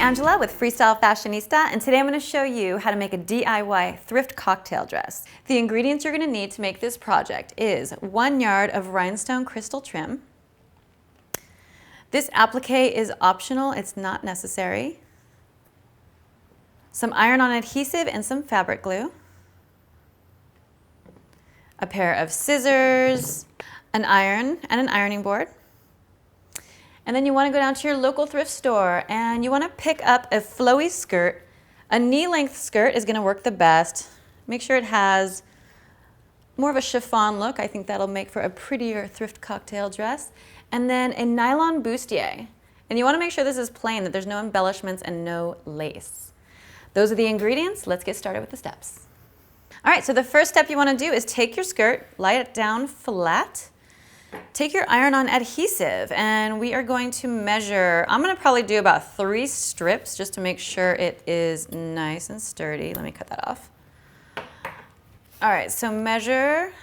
Angela with Freestyle Fashionista, and today I'm going to show you how to make a DIY thrift cocktail dress. The ingredients you're going to need to make this project is 1 yard of rhinestone crystal trim. This applique is optional, it's not necessary. Some iron-on adhesive and some fabric glue. A pair of scissors, an iron, and an ironing board. And then you want to go down to your local thrift store and you want to pick up a flowy skirt. A knee-length skirt is going to work the best. Make sure it has more of a chiffon look. I think that'll make for a prettier thrift cocktail dress. And then a nylon bustier. And you want to make sure this is plain, that there's no embellishments and no lace. Those are the ingredients. Let's get started with the steps. All right, so the first step you want to do is take your skirt, lie it down flat. Take your iron-on adhesive and we are going to measure, I'm going to probably do about 3 strips just to make sure it is nice and sturdy. Let me cut that off. All right, so measure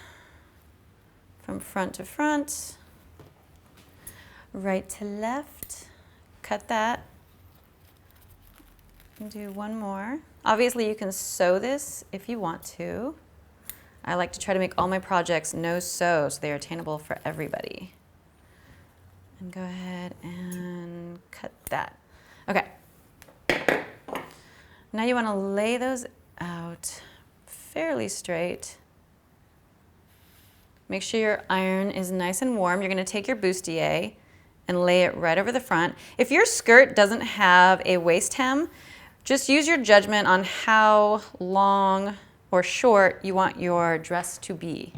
from front to front, right to left, cut that, and do one more. Obviously you can sew this if you want to. I like to try to make all my projects no-sew so they are attainable for everybody. And go ahead and cut that. Okay. Now you want to lay those out fairly straight. Make sure your iron is nice and warm. You're going to take your bustier and lay it right over the front. If your skirt doesn't have a waist hem, just use your judgment on how long or short you want your dress to be.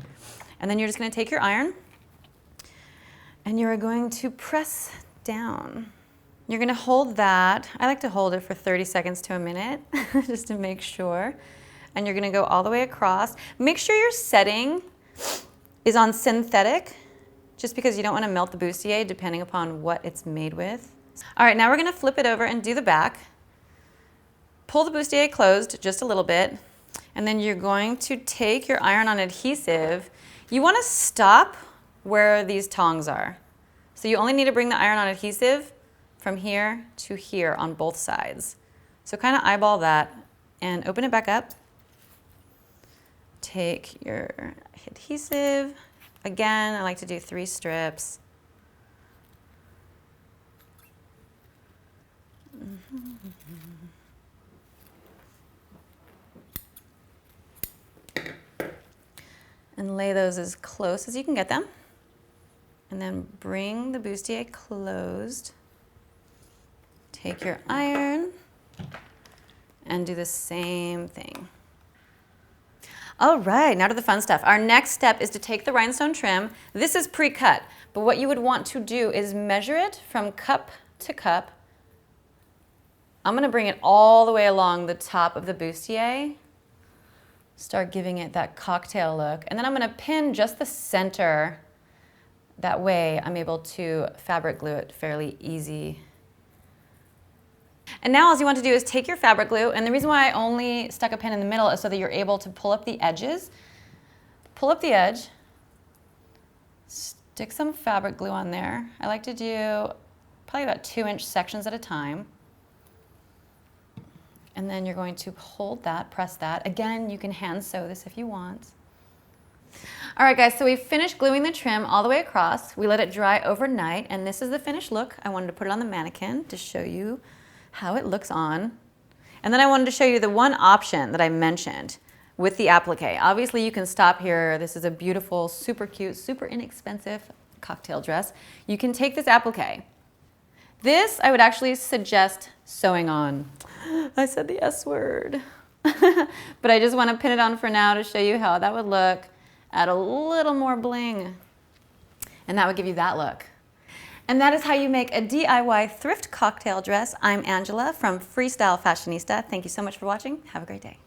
And then you're just going to take your iron and you're going to press down. You're going to hold that. I like to hold it for 30 seconds to a minute just to make sure. And you're going to go all the way across. Make sure your setting is on synthetic just because you don't want to melt the bustier depending upon what it's made with. All right, now we're going to flip it over and do the back. Pull the bustier closed just a little bit. And then you're going to take your iron-on adhesive. You want to stop where these tongs are. So you only need to bring the iron-on adhesive from here to here on both sides. So kind of eyeball that and open it back up. Take your adhesive. Again, I like to do 3 strips. And lay those as close as you can get them. And then bring the bustier closed. Take your iron and do the same thing. All right, now to the fun stuff. Our next step is to take the rhinestone trim. This is pre-cut, but what you would want to do is measure it from cup to cup. I'm gonna bring it all the way along the top of the bustier. Start giving it that cocktail look. And then I'm going to pin just the center. That way I'm able to fabric glue it fairly easy. And now all you want to do is take your fabric glue, and the reason why I only stuck a pin in the middle is so that you're able to pull up the edges. Pull up the edge, stick some fabric glue on there. I like to do probably about 2-inch sections at a time. And then you're going to hold that, press that. Again, you can hand sew this if you want. All right, guys, so we finished gluing the trim all the way across. We let it dry overnight, and this is the finished look. I wanted to put it on the mannequin to show you how it looks on. And then I wanted to show you the one option that I mentioned with the applique. Obviously, you can stop here. This is a beautiful, super cute, super inexpensive cocktail dress. You can take this applique. This, I would actually suggest sewing on. I said the S word. But I just want to pin it on for now to show you how that would look. Add a little more bling. And that would give you that look. And that is how you make a DIY thrift cocktail dress. I'm Angela from Freestyle Fashionista. Thank you so much for watching. Have a great day.